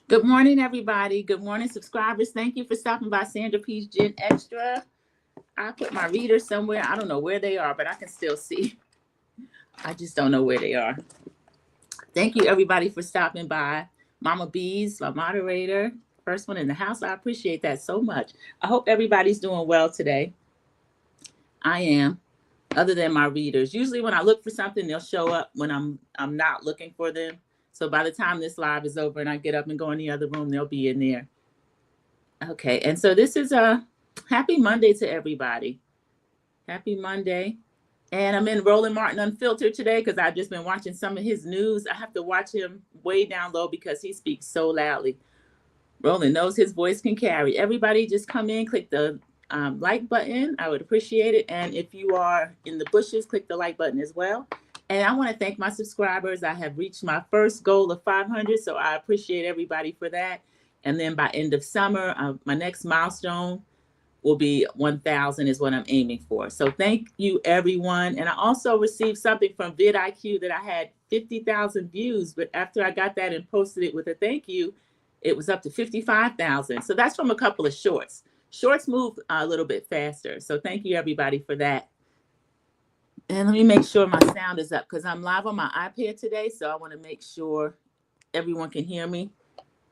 Good morning, everybody. Good morning, subscribers. Thank you for stopping by Sandra P's Gen Extra. I put my readers somewhere. I don't know where they are, but I can still see. I just don't know where they are. Thank you, everybody, for stopping by. Mama Bees, my moderator, first one in the house. I appreciate that so much. I hope everybody's doing well today. I am, other than my readers. Usually when I look for something, they'll show up when I'm not looking for them. So by the time this live is over and I get up and go in the other room, they'll be in there. Okay, and so this is a happy Monday to everybody. Happy Monday. And I'm in Roland Martin Unfiltered today because I've just been watching some of his news. I have to watch him way down low because he speaks so loudly. Roland knows his voice can carry. Everybody just come in, click the like button. I would appreciate it. And if you are in the bushes, click the like button as well. And I want to thank my subscribers. I have reached my first goal of 500, so I appreciate everybody for that. And then by end of summer, my next milestone will be 1,000 is what I'm aiming for. So thank you, everyone. And I also received something from vidIQ that I had 50,000 views, but after I got that and posted it with a thank you, it was up to 55,000. So that's from a couple of shorts. Shorts move a little bit faster. So thank you, everybody, for that. And let me make sure my sound is up because I'm live on my iPad today. So I want to make sure everyone can hear me.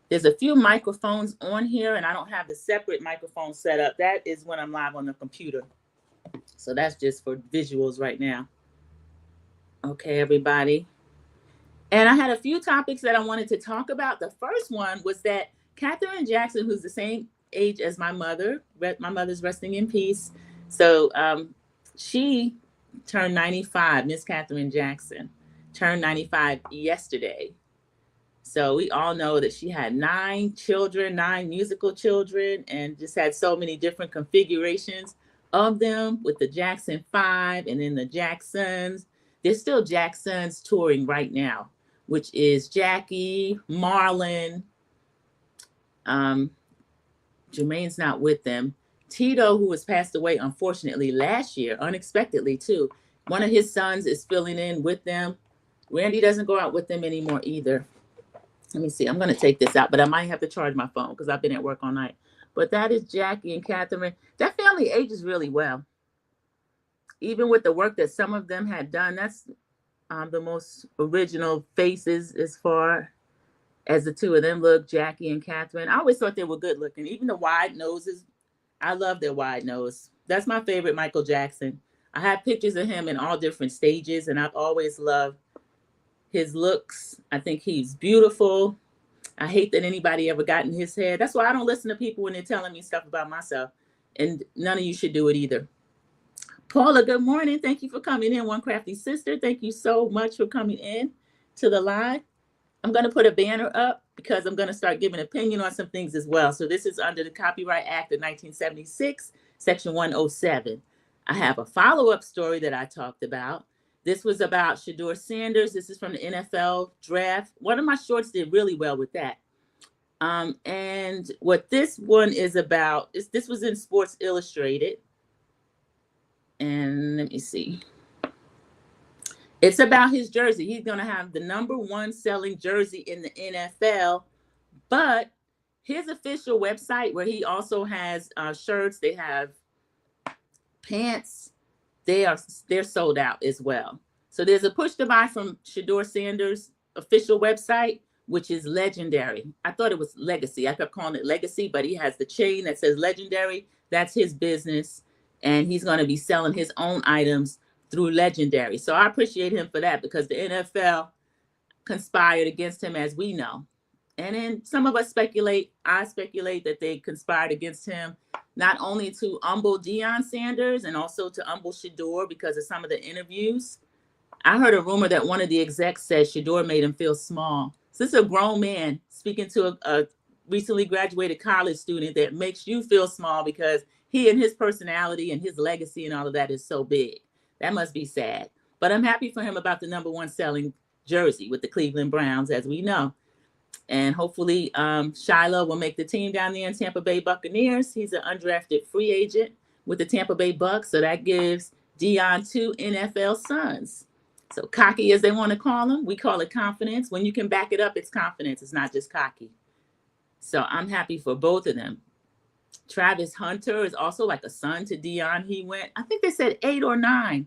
There's a few microphones on here and I don't have the separate microphone set up. That is when I'm live on the computer. So that's just for visuals right now. Okay, everybody. And I had a few topics that I wanted to talk about. The first one was that Katherine Jackson, who's the same age as my mother's resting in peace. So she turned 95, Miss Katherine Jackson, turned 95 yesterday. So we all know that she had 9 children, 9 musical children, and just had so many different configurations of them with the Jackson 5 and then the Jacksons. There's still Jacksons touring right now, which is Jackie, Marlon, Jermaine's not with them. Tito, who was passed away, unfortunately, last year, unexpectedly, too. One of his sons is filling in with them. Randy doesn't go out with them anymore either. Let me see. I'm going to take this out, but I might have to charge my phone because I've been at work all night. But that is Jackie and Catherine. That family ages really well. Even with the work that some of them had done, that's the most original faces as far as the two of them look, Jackie and Catherine. I always thought they were good looking. Even the wide noses. I love their wide nose. That's my favorite Michael Jackson. I have pictures of him in all different stages, and I've always loved his looks. I think he's beautiful. I hate that anybody ever got in his head. That's why I don't listen to people when they're telling me stuff about myself. And none of you should do it either. Paula, good morning. Thank you for coming in. One Crafty Sister, thank you so much for coming in to the live. I'm going to put a banner up because I'm going to start giving opinion on some things as well. So this is under the Copyright Act of 1976, Section 107. I have a follow-up story that I talked about. This was about Shedeur Sanders. This is from the NFL draft. One of my shorts did really well with that. And what this one is about, this was in Sports Illustrated. And let me see. It's about his jersey. He's going to have the #1 selling jersey in the NFL. But his official website, where he also has shirts, they have pants, they're sold out as well. So there's a push to buy from Shedeur Sanders' official website, which is Legendary. I thought it was Legacy. I kept calling it Legacy, but he has the chain that says Legendary. That's his business. And he's going to be selling his own items through Legendary. So I appreciate him for that because the NFL conspired against him, as we know. And then some of us speculate, I speculate that they conspired against him, not only to humble Deion Sanders and also to humble Shedeur because of some of the interviews. I heard a rumor that one of the execs said Shedeur made him feel small. So this is a grown man speaking to a recently graduated college student that makes you feel small because he and his personality and his legacy and all of that is so big. That must be sad. But I'm happy for him about the #1 selling jersey with the Cleveland Browns, as we know. And hopefully Shiloh will make the team down there in Tampa Bay Buccaneers. He's an undrafted free agent with the Tampa Bay Bucs. So that gives Deion 2 NFL sons. So cocky as they want to call him, we call it confidence. When you can back it up, it's confidence. It's not just cocky. So I'm happy for both of them. Travis Hunter is also like a son to Deion. He went, I think they said 8 or 9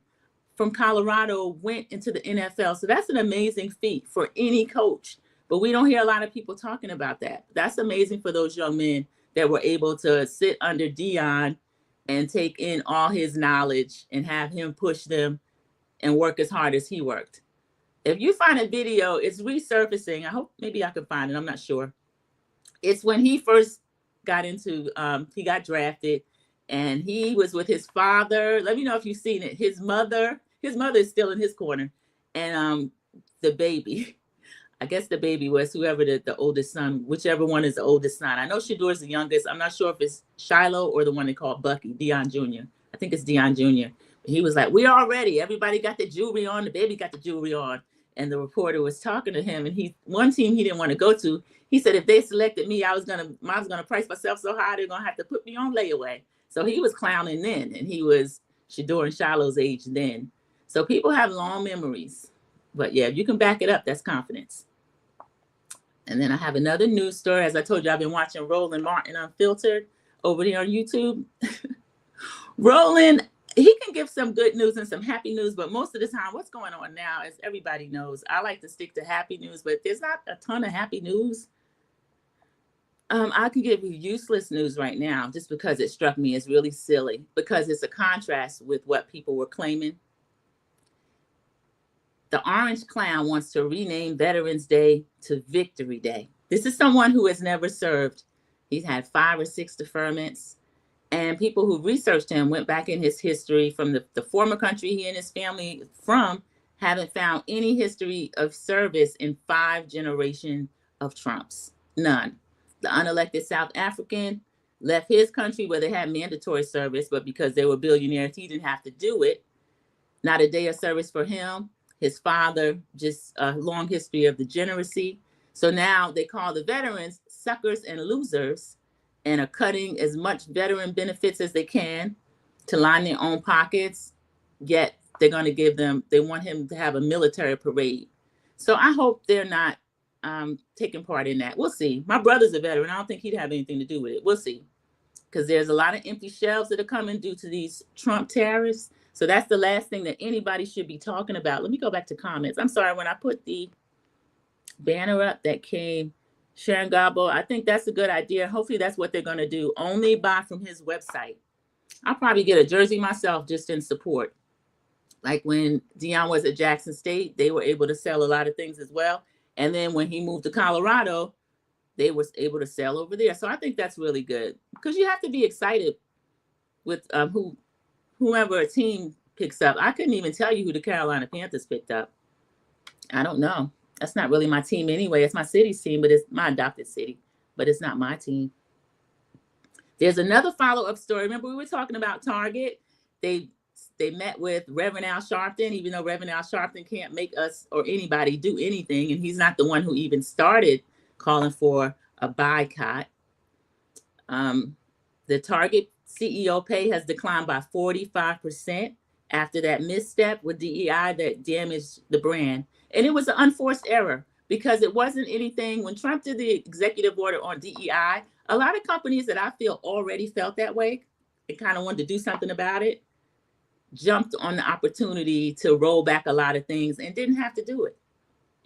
from Colorado went into the NFL. So that's an amazing feat for any coach. But we don't hear a lot of people talking about that. That's amazing for those young men that were able to sit under Deion and take in all his knowledge and have him push them and work as hard as he worked. If you find a video, it's resurfacing. I hope maybe I can find it. I'm not sure. It's when he first got into, he got drafted and he was with his father. Let me know if you've seen it. His mother is still in his corner. And the baby, I guess the baby was whoever the oldest son, whichever one is the oldest son. I know Shador is the youngest. I'm not sure if it's Shiloh or the one they call Bucky, Deion Jr. I think it's Deion Jr. He was like, we all ready. Everybody got the jewelry on. The baby got the jewelry on. And the reporter was talking to him. And one team he didn't want to go to. He said, if they selected me, I was gonna price myself so high, they're gonna have to put me on layaway. So he was clowning then, and he was Shador and Shiloh's age then. So people have long memories. But yeah, if you can back it up, that's confidence. And then I have another news story. As I told you, I've been watching Roland Martin Unfiltered over there on YouTube. Roland, he can give some good news and some happy news, but most of the time, what's going on now, as everybody knows, I like to stick to happy news, but there's not a ton of happy news. I can give you useless news right now just because it struck me as really silly, because it's a contrast with what people were claiming. The Orange Clown wants to rename Veterans Day to Victory Day. This is someone who has never served. He's had 5 or 6 deferments. And people who researched him went back in his history from the former country he and his family from, haven't found any history of service in 5 generations of Trumps. None. The unelected South African left his country where they had mandatory service, but because they were billionaires, he didn't have to do it. Not a day of service for him. His father, just a long history of degeneracy. So now they call the veterans suckers and losers and are cutting as much veteran benefits as they can to line their own pockets. Yet they're going to give them, they want him to have a military parade. So I hope they're not taking part in that. We'll see. My brother's a veteran. I don't think he'd have anything to do with it. We'll see. Because there's a lot of empty shelves that are coming due to these Trump tariffs. So that's the last thing that anybody should be talking about. Let me go back to comments. I'm sorry, when I put the banner up that came, Sharon Gabo, I think that's a good idea. Hopefully that's what they're going to do. Only buy from his website. I'll probably get a jersey myself just in support. Like when Deion was at Jackson State, they were able to sell a lot of things as well. And then when he moved to Colorado, they was able to sell over there. So I think that's really good because you have to be excited with whoever a team picks up. I couldn't even tell you who the Carolina Panthers picked up. I don't know. That's not really my team anyway. It's my city's team, but it's my adopted city, but it's not my team. There's another follow-up story. Remember we were talking about Target? They met with Reverend Al Sharpton, even though Reverend Al Sharpton can't make us or anybody do anything, and he's not the one who even started calling for a boycott. The Target CEO pay has declined by 45% after that misstep with DEI that damaged the brand. And it was an unforced error because it wasn't anything. When Trump did the executive order on DEI, a lot of companies that I feel already felt that way and kind of wanted to do something about it, jumped on the opportunity to roll back a lot of things and didn't have to do it.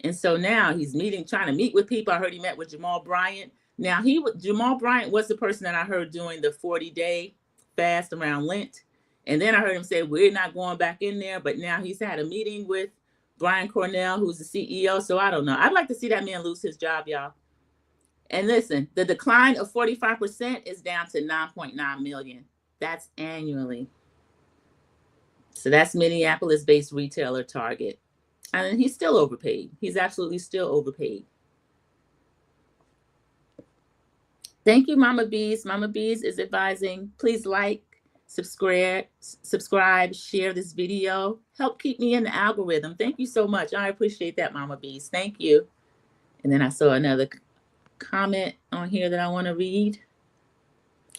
And so now he's trying to meet with people. I heard he met with Jamal Bryant. Now Jamal Bryant was the person that I heard doing the 40-day fast around Lent. And then I heard him say, we're not going back in there. But now he's had a meeting with Brian Cornell, who's the CEO. So I don't know. I'd like to see that man lose his job, y'all. And listen, the decline of 45% is down to 9.9 million. That's annually. So that's Minneapolis-based retailer Target. And he's still overpaid. He's absolutely still overpaid. Thank you, Mama Bees. Mama Bees is advising, please like, subscribe, share this video. Help keep me in the algorithm. Thank you so much. I appreciate that, Mama Bees. Thank you. And then I saw another comment on here that I want to read.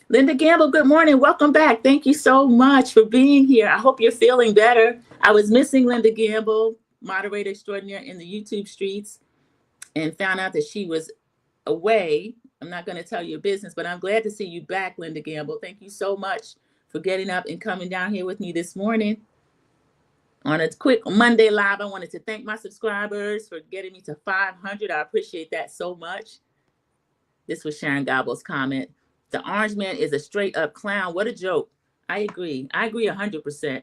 Linda Gamble, good morning. Welcome back. Thank you so much for being here. I hope you're feeling better. I was missing Linda Gamble, moderator extraordinaire in the YouTube streets, and found out that she was away I'm not going to tell your business, but I'm glad to see you back, Linda Gamble. Thank you so much for getting up and coming down here with me this morning. On a quick Monday live, I wanted to thank my subscribers for getting me to 500. I appreciate that so much. This was Sharon Gobble's comment. The orange man is a straight up clown. What a joke. I agree. I agree 100%.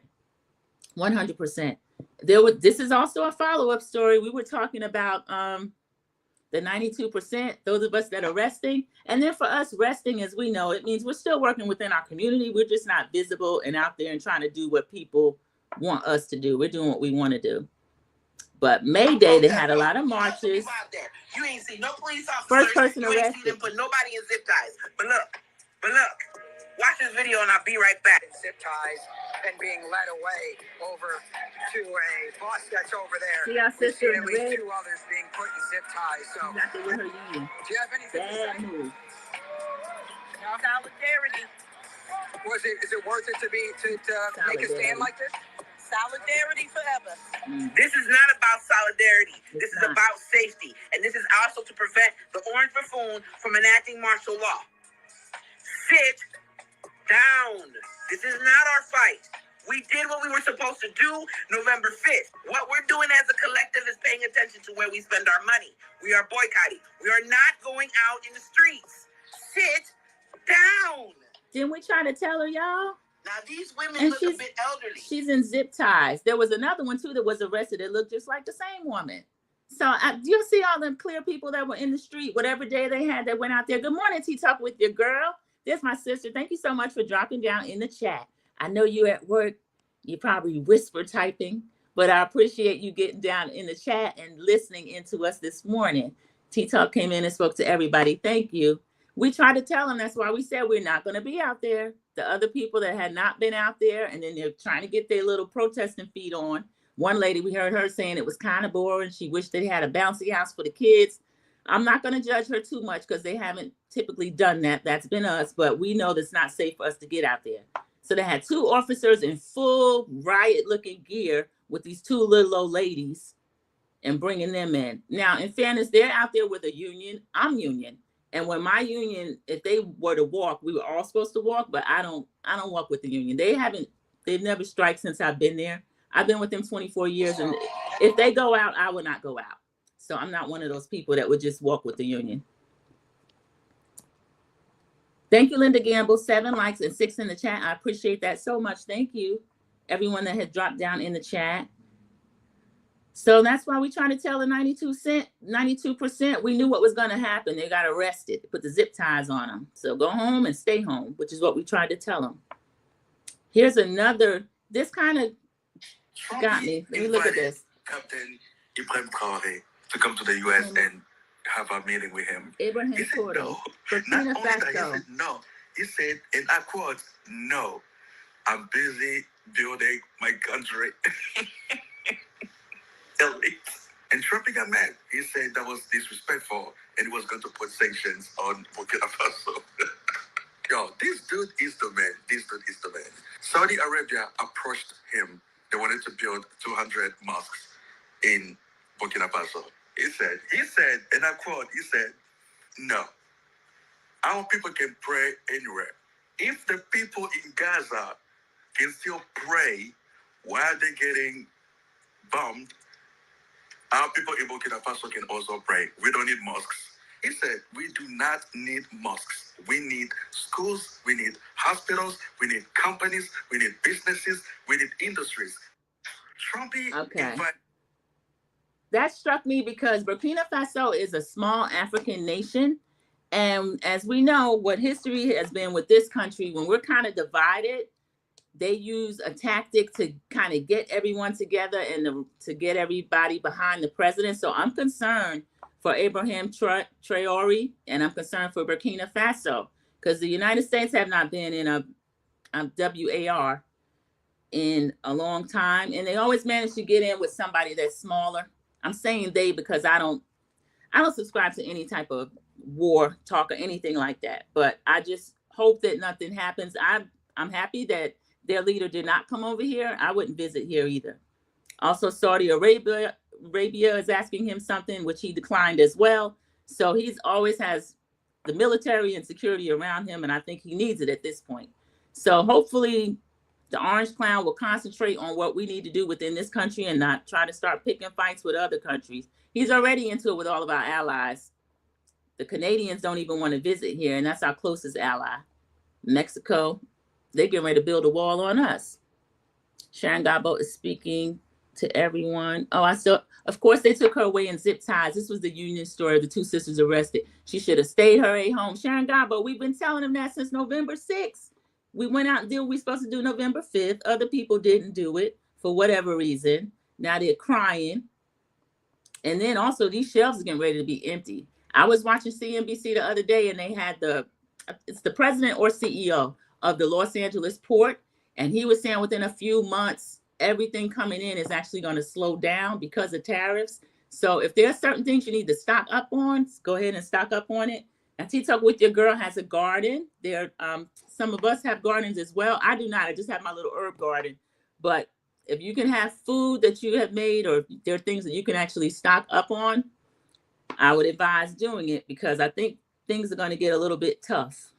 100%. This is also a follow-up story. We were talking about the 92%, those of us that are resting. And then for us, resting, as we know, it means we're still working within our community. We're just not visible and out there and trying to do what people want us to do. We're doing what we want to do. But May Day, they had a lot of marches. You ain't see no police officers. First person you ain't arrested. see them put nobody in zip ties. But look, watch this video and I'll be right back. Zip ties and being led away over to a bus that's over there. See our sister at least 2 others being put in zip ties. So, exactly with her union. Do you have anything Bad to say? move. No. Solidarity. Is it worth it to make a stand like this? Solidarity forever. This is not about solidarity. This is about safety. And this is also to prevent the orange buffoon from enacting martial law. Sit down. This is not our fight. We did what we were supposed to do November 5th. What we're doing as a collective is paying attention to where we spend our money. We are boycotting. We are not going out in the streets. Sit down. Didn't we try to tell her, y'all? Now, these women look a bit elderly. She's in zip ties. There was another one, too, that was arrested. It looked just like the same woman. So you'll see all the clear people that were in the street, whatever day they had that went out there. Good morning, T-Talk with your girl. There's my sister. Thank you so much for dropping down in the chat. I know you're at work. You're probably whisper typing, but I appreciate you getting down in the chat and listening into us this morning. T-Talk came in and spoke to everybody. Thank you. We tried to tell them. That's why we said we're not going to be out there. The other people that had not been out there, and then they're trying to get their little protesting feet on. One lady, we heard her saying it was kind of boring. She wished they had a bouncy house for the kids. I'm not going to judge her too much because they haven't typically done that. That's been us, but we know that's not safe for us to get out there. So they had 2 officers in full riot-looking gear with these 2 little old ladies and bringing them in. Now, in fairness, they're out there with a union. I'm union. And when my union, if they were to walk, we were all supposed to walk, but I don't walk with the union. They've never striked since I've been there. I've been with them 24 years. And if they go out, I will not go out. So I'm not one of those people that would just walk with the union. Thank you, Linda Gamble. 7 likes and 6 in the chat. I appreciate that so much. Thank you, everyone that had dropped down in the chat. So that's why we try to tell the 92%. We knew what was going to happen. They got arrested, put the zip ties on them. So go home and stay home, which is what we tried to tell them. Here's another. This kind of got me. Let me look at this. Captain Ibrahim Traore to come to the U.S. and have a meeting with him. Abraham He said Traore. no. Not only that, he said no. He said, and I quote, "No, I'm busy building my country." And Trump got mad. He said that was disrespectful and he was going to put sanctions on Burkina Faso. Yo, this dude is the man. Saudi Arabia approached him. They wanted to build 200 mosques in Burkina Faso. He said, and I quote, he said, "No, our people can pray anywhere. If the people in Gaza can still pray while they're getting bombed, our people in Burkina Faso can also pray. We don't need mosques." He said, "We do not need mosques. We need schools, we need hospitals, we need companies, we need businesses, we need industries." Okay. That struck me because Burkina Faso is a small African nation. And as we know, what history has been with this country, when we're kind of divided, they use a tactic to kind of get everyone together and to get everybody behind the president. So I'm concerned for Abraham Traore, and I'm concerned for Burkina Faso, because the United States have not been in a WAR in a long time, and they always manage to get in with somebody that's smaller. I'm saying they because I don't subscribe to any type of war talk or anything like that. But I just hope that nothing happens. I'm happy that their leader did not come over here. I wouldn't visit here either. Also, Saudi Arabia is asking him something, which he declined as well. So he's always has the military and security around him, and I think he needs it at this point. So hopefully the Orange Clown will concentrate on what we need to do within this country and not try to start picking fights with other countries. He's already into it with all of our allies. The Canadians don't even want to visit here, and that's our closest ally. Mexico, they're getting ready to build a wall on us. Sharon Gabo is speaking to everyone. Oh, of course, they took her away in zip ties. This was the Union story of the 2 sisters arrested. She should have stayed her A home. Sharon Gabo, we've been telling them that since November 6th. We went out and did what we were supposed to do November 5th. Other people didn't do it for whatever reason. Now they're crying. And then also these shelves are getting ready to be empty. I was watching CNBC the other day, and they had it's the president or CEO of the Los Angeles port. And he was saying within a few months, everything coming in is actually going to slow down because of tariffs. So if there are certain things you need to stock up on, go ahead and stock up on it. And T-Talk with Your Girl has a garden. Some of us have gardens as well. I do not. I just have my little herb garden. But if you can have food that you have made, or there are things that you can actually stock up on, I would advise doing it, because I think things are going to get a little bit tough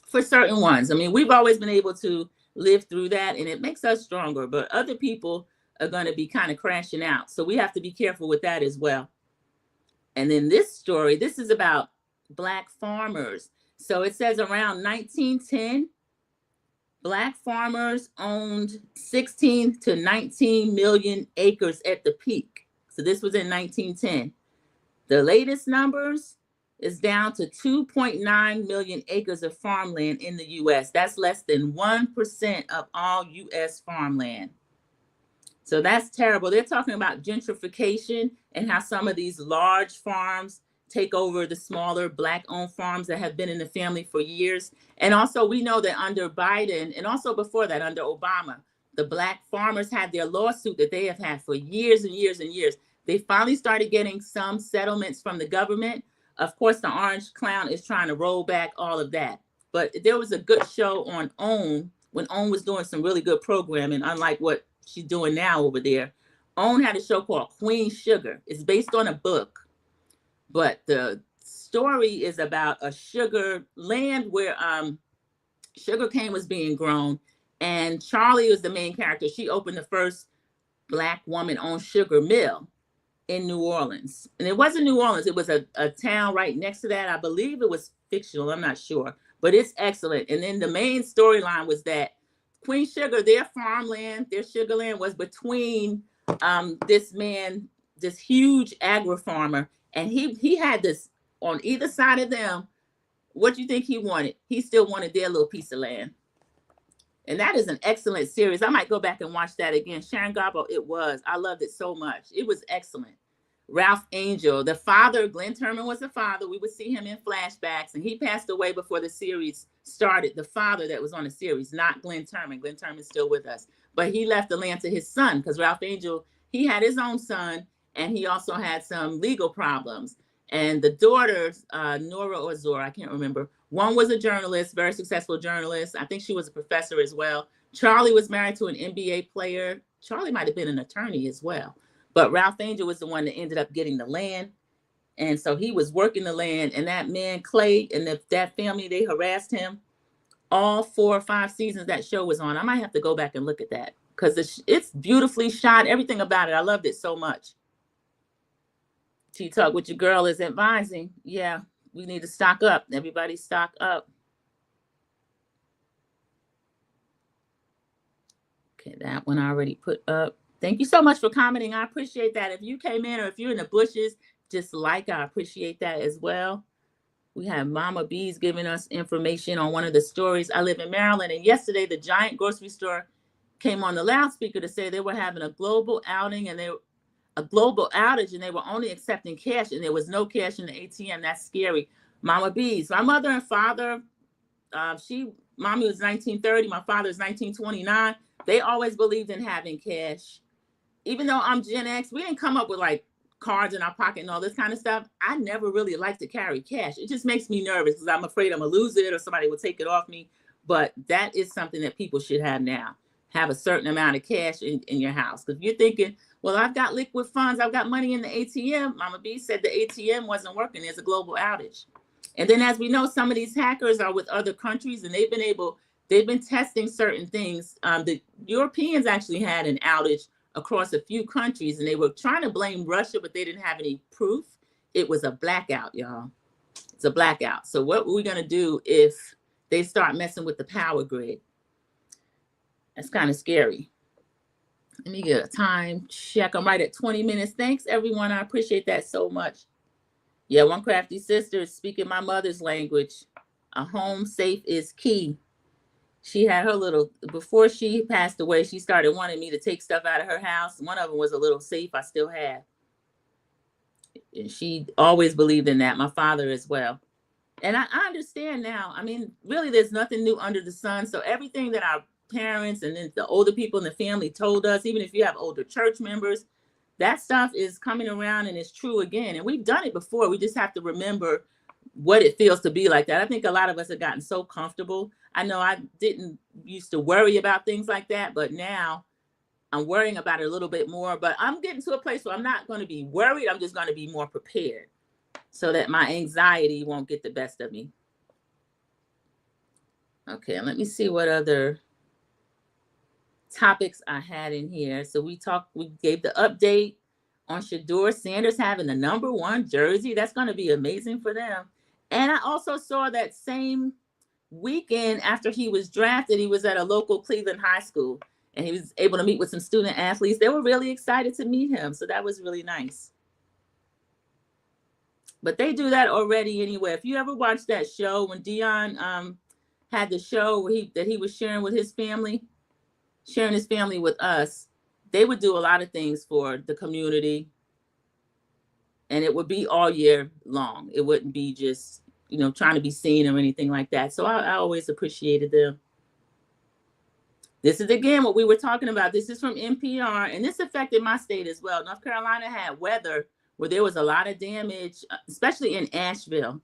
for certain ones. I mean, we've always been able to live through that, and it makes us stronger, but other people are going to be kind of crashing out. So we have to be careful with that as well. And then this story, this is about Black farmers. So it says around 1910, Black farmers owned 16 to 19 million acres at the peak. So this was in 1910. The latest numbers is down to 2.9 million acres of farmland in the U.S. That's less than 1% of all U.S. farmland. So that's terrible. They're talking about gentrification and how some of these large farms take over the smaller Black-owned farms that have been in the family for years. And also, we know that under Biden, and also before that, under Obama, the Black farmers had their lawsuit that they have had for years and years and years. They finally started getting some settlements from the government. Of course, the Orange Clown is trying to roll back all of that. But there was a good show on OWN when OWN was doing some really good programming, unlike what she's doing now over there. OWN had a show called Queen Sugar. It's based on a book. But the story is about a sugar land where sugar cane was being grown. And Charlie was the main character. She opened the first Black woman-owned sugar mill in New Orleans. And it wasn't New Orleans. It was a town right next to that. I believe it was fictional. I'm not sure. But it's excellent. And then the main storyline was that Queen Sugar, their farmland, their sugar land was between this man, this huge agri-farmer. And he had this on either side of them. What do you think he wanted? He still wanted their little piece of land. And that is an excellent series. I might go back and watch that again. Sharon Gabo, it was. I loved it so much. It was excellent. Ralph Angel, the father, Glenn Turman was the father. We would see him in flashbacks, and he passed away before the series started. The father that was on the series, not Glenn Turman. Glenn Turman's still with us. But he left the land to his son, because Ralph Angel, he had his own son, and he also had some legal problems. And the daughters, Nora or Zora, I can't remember. One was a journalist, very successful journalist. I think she was a professor as well. Charlie was married to an NBA player. Charlie might have been an attorney as well. But Ralph Angel was the one that ended up getting the land. And so he was working the land. And that man, Clay, and that family, they harassed him. All 4 or 5 seasons that show was on. I might have to go back and look at that, because it's beautifully shot. Everything about it. I loved it so much. T-Talk with Your Girl is advising. Yeah, we need to stock up. Everybody stock up. Okay, that one I already put up. Thank you so much for commenting. I appreciate that. If you came in or if you're in the bushes, just like, I appreciate that as well. We have Mama B's giving us information on one of the stories. I live in Maryland, and yesterday the Giant grocery store came on the loudspeaker to say they were having a global outing, and a global outage, and they were only accepting cash, and there was no cash in the ATM. That's scary. Mama B's. My mother and father, mommy was 1930, my father was 1929. They always believed in having cash. Even though I'm Gen X, we didn't come up with like cards in our pocket and all this kind of stuff. I never really like to carry cash. It just makes me nervous because I'm afraid I'm gonna lose it or somebody will take it off me. But that is something that people should have now. Have a certain amount of cash in your house. Because if you're thinking, well, I've got liquid funds, I've got money in the ATM. Mama B said the ATM wasn't working. There's a global outage. And then, as we know, some of these hackers are with other countries, and they've been testing certain things. The Europeans actually had an outage across a few countries, and they were trying to blame Russia, but they didn't have any proof. It was a blackout, y'all. It's a blackout. So what are we going to do if they start messing with the power grid? That's kind of scary. Let me get a time check. I'm right at 20 minutes. Thanks, everyone. I appreciate that so much. Yeah, one crafty sister is speaking my mother's language. A home safe is key. She had her little, before she passed away, she started wanting me to take stuff out of her house. One of them was a little safe I still have. And she always believed in that. My father as well. And I understand now. I mean, really, there's nothing new under the sun. So everything that our parents and then the older people in the family told us, even if you have older church members, that stuff is coming around and it's true again. And we've done it before. We just have to remember what it feels to be like that. I think a lot of us have gotten so comfortable. I know I didn't used to worry about things like that, but now I'm worrying about it a little bit more. But I'm getting to a place where I'm not going to be worried. I'm just going to be more prepared so that my anxiety won't get the best of me. Okay, let me see what other topics I had in here. So we gave the update on Shador Sanders having the #1 jersey. That's going to be amazing for them. And I also saw that same weekend after he was drafted, he was at a local Cleveland high school and he was able to meet with some student athletes. They were really excited to meet him. So that was really nice. But they do that already anyway. If you ever watched that show when Dion had the show where he was sharing with his family, sharing his family with us, they would do a lot of things for the community. And it would be all year long. It wouldn't be just, trying to be seen or anything like that. So I always appreciated them. This is, again, what we were talking about. This is from NPR, and this affected my state as well. North Carolina had weather where there was a lot of damage, especially in Asheville.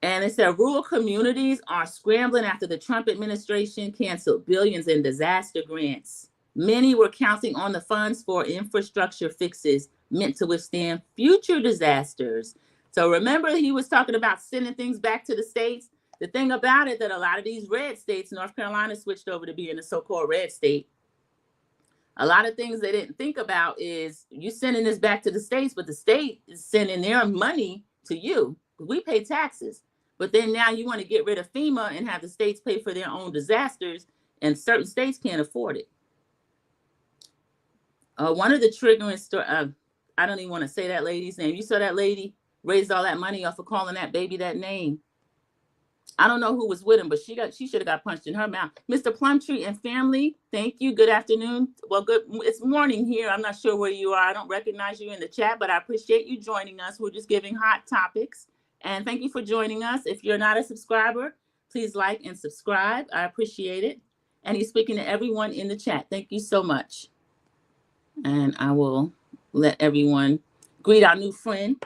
And it said rural communities are scrambling after the Trump administration canceled billions in disaster grants. Many were counting on the funds for infrastructure fixes meant to withstand future disasters. So remember, he was talking about sending things back to the states. The thing about it, that a lot of these red states, North Carolina switched over to being a so-called red state. A lot of things they didn't think about is you sending this back to the states, but the state is sending their money to you. We pay taxes. But then now you want to get rid of FEMA and have the states pay for their own disasters, and certain states can't afford it. One of the triggering stories, I don't even want to say that lady's name. You saw that lady raised all that money off of calling that baby that name. I don't know who was with him, but she should have got punched in her mouth. Mr. Plumtree and family, thank you. Good afternoon. Well, it's morning here. I'm not sure where you are. I don't recognize you in the chat, but I appreciate you joining us. We're just giving hot topics. And thank you for joining us. If you're not a subscriber, please like and subscribe. I appreciate it. And he's speaking to everyone in the chat. Thank you so much. And I will let everyone greet our new friend.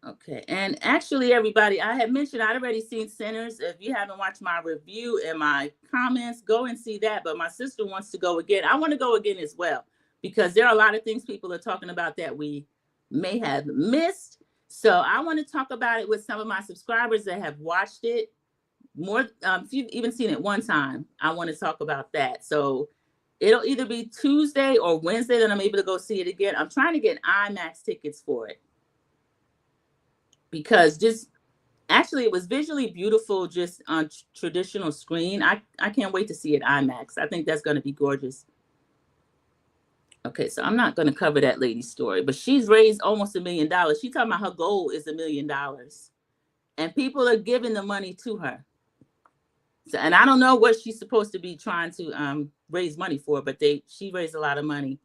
Okay, and actually, everybody, I had mentioned I'd already seen Sinners. If you haven't watched my review and my comments, go and see that. But my sister wants to go again. I want to go again as well, because there are a lot of things people are talking about that we may have missed. So I want to talk about it with some of my subscribers that have watched it more. If you've even seen it one time, I want to talk about that. So it'll either be Tuesday or Wednesday that I'm able to go see it again. I'm trying to get IMAX tickets for it, because actually it was visually beautiful just on traditional screen. I can't wait to see it IMAX. I think that's going to be gorgeous. Okay, so I'm not going to cover that lady's story, but she's raised almost $1 million. She's talking about her goal is $1 million, and people are giving the money to her. So, and I don't know what she's supposed to be trying to raise money for, but she raised a lot of money.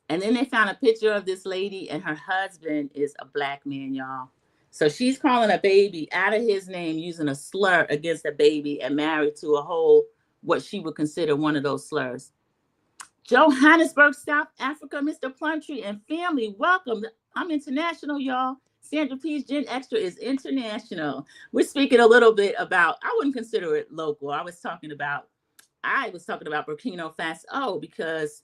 And then they found a picture of this lady, and her husband is a black man, y'all. So she's calling a baby out of his name, using a slur against a baby, and married to a whole, what she would consider one of those slurs. Johannesburg, South Africa, Mr. Plumtree and family, welcome. I'm international, y'all. Sandra P's Gen Xtra is international. We're speaking a little bit about, I wouldn't consider it local. I was talking about Burkina Faso, because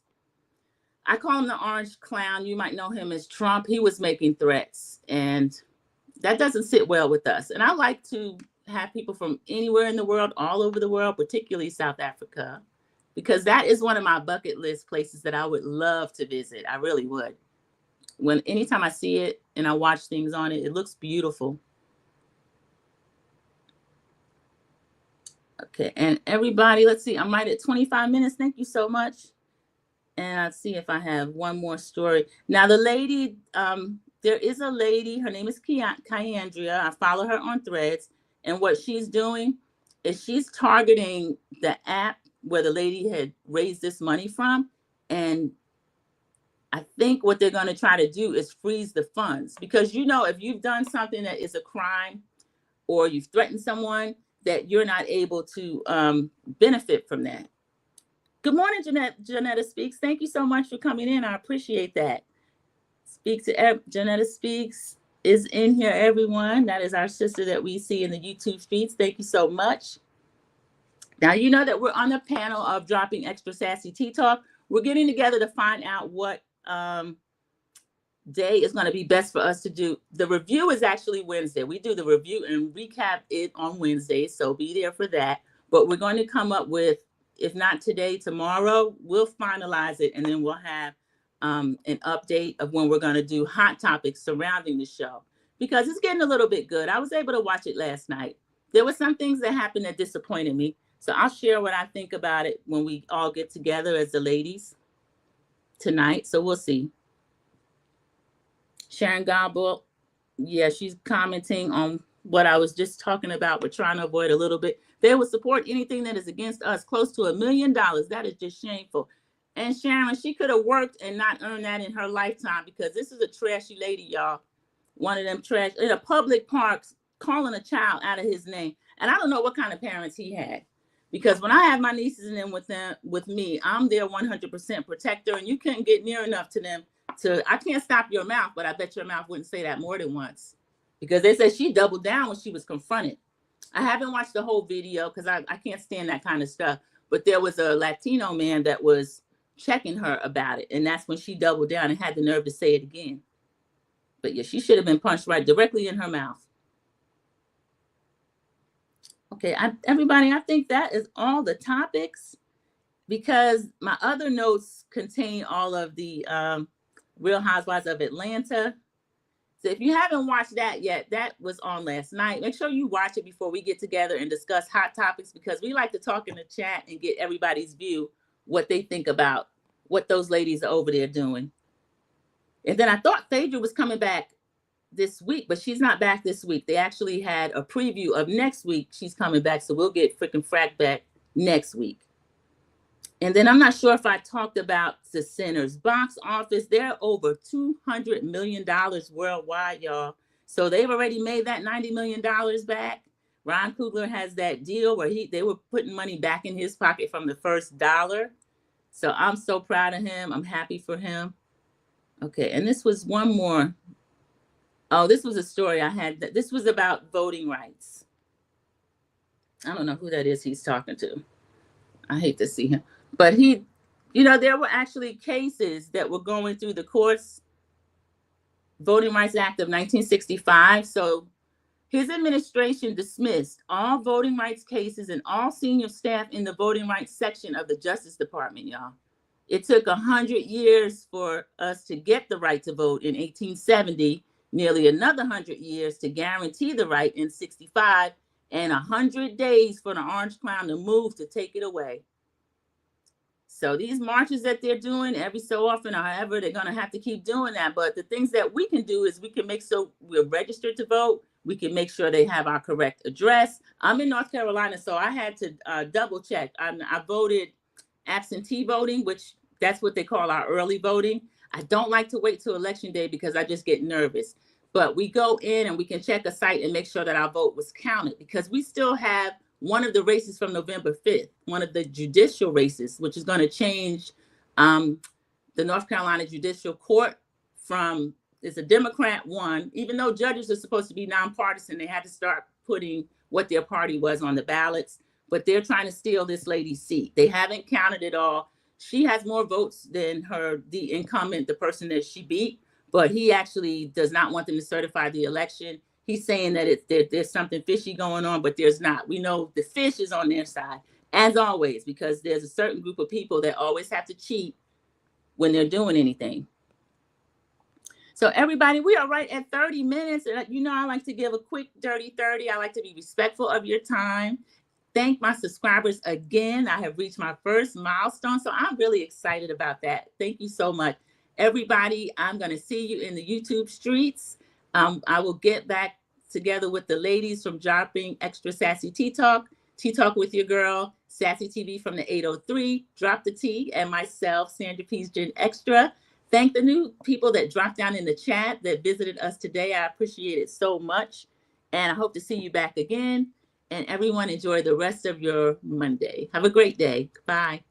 I call him the orange clown. You might know him as Trump. He was making threats, and that doesn't sit well with us. And I like to have people from anywhere in the world, all over the world, particularly South Africa, because that is one of my bucket list places that I would love to visit. I really would. Anytime I see it and I watch things on it, it looks beautiful. Okay, and everybody, let's see, I'm right at 25 minutes. Thank you so much. And I'll see if I have one more story. Now, the lady, there is a lady, her name is Kyandria. I follow her on Threads. And what she's doing is she's targeting the app where the lady had raised this money from. And I think what they're going to try to do is freeze the funds. Because, you know, if you've done something that is a crime or you've threatened someone, that you're not able to benefit from that. Good morning, Janetta Speaks. Thank you so much for coming in. I appreciate that. Janetta Speaks is in here, everyone. That is our sister that we see in the YouTube feeds. Thank you so much. Now, you know that we're on the panel of Dropping Extra Sassy Tea Talk. We're getting together to find out what day is going to be best for us to do. The review is actually Wednesday. We do the review and recap it on Wednesday, so be there for that. But we're going to come up with, if not today, tomorrow, we'll finalize it, and then we'll have an update of when we're going to do hot topics surrounding the show, because it's getting a little bit good. I was able to watch it last night. There were some things that happened that disappointed me, so I'll share what I think about it when we all get together as the ladies tonight, so we'll see. Sharon Gobble, yeah, she's commenting on what I was just talking about. We're trying to avoid a little bit. They will support anything that is against us. Close to $1 million. That is just shameful. And Sharon, she could have worked and not earned that in her lifetime, because this is a trashy lady, y'all. One of them trash in a public park, calling a child out of his name. And I don't know what kind of parents he had, because when I have my nieces and them with me, I'm their 100% protector, and you couldn't get near enough to them. I can't stop your mouth, but I bet your mouth wouldn't say that more than once, because they said she doubled down when she was confronted. I haven't watched the whole video because I can't stand that kind of stuff. But there was a Latino man that was checking her about it, and that's when she doubled down and had the nerve to say it again. But yeah, she should have been punched right directly in her mouth. Okay, everybody, I think that is all the topics, because my other notes contain all of the Real Housewives of Atlanta. So if you haven't watched that yet, that was on last night. Make sure you watch it before we get together and discuss hot topics, because we like to talk in the chat and get everybody's view, what they think about what those ladies are over there doing. And then I thought Phaedra was coming back this week, but she's not back this week. They actually had a preview of next week. She's coming back, so we'll get freaking Frack back next week. And then I'm not sure if I talked about the Sinners box office. They're over $200 million worldwide, y'all. So they've already made that $90 million back. Ron Coogler has that deal where they were putting money back in his pocket from the first dollar. So I'm so proud of him. I'm happy for him. Okay, and this was one more. Oh, this was a story I had. This was about voting rights. I don't know who that is he's talking to. I hate to see him. But there were actually cases that were going through the courts, Voting Rights Act of 1965. So his administration dismissed all voting rights cases and all senior staff in the voting rights section of the Justice Department, y'all. It took 100 years for us to get the right to vote in 1870, nearly another 100 years to guarantee the right in 65, and 100 days for the Orange Clown to move to take it away. So these marches that they're doing every so often, however, they're going to have to keep doing that. But the things that we can do is we can make sure we're registered to vote. We can make sure they have our correct address. I'm in North Carolina, so I had to double check. I voted absentee voting, which that's what they call our early voting. I don't like to wait till election day because I just get nervous. But we go in and we can check a site and make sure that our vote was counted, because we still have one of the races from November 5th, one of the judicial races, which is going to change the North Carolina Judicial Court from, it's a Democrat one, even though judges are supposed to be nonpartisan, they had to start putting what their party was on the ballots, but they're trying to steal this lady's seat. They haven't counted it all. she has more votes than the incumbent, the person that she beat, but he actually does not want them to certify the election. He's saying that there's something fishy going on, but there's not. We know the fish is on their side, as always, because there's a certain group of people that always have to cheat when they're doing anything. So everybody, we are right at 30 minutes. And you know, I like to give a quick dirty 30. I like to be respectful of your time. Thank my subscribers again. I have reached my first milestone, so I'm really excited about that. Thank you so much. Everybody, I'm going to see you in the YouTube streets. I will get back together with the ladies from dropping Extra Sassy Tea Talk with your girl, Sassy TV from the 803, Drop the Tea, and myself, Sandra P's Gen Extra. Thank the new people that dropped down in the chat that visited us today. I appreciate it so much. And I hope to see you back again. And everyone enjoy the rest of your Monday. Have a great day. Bye.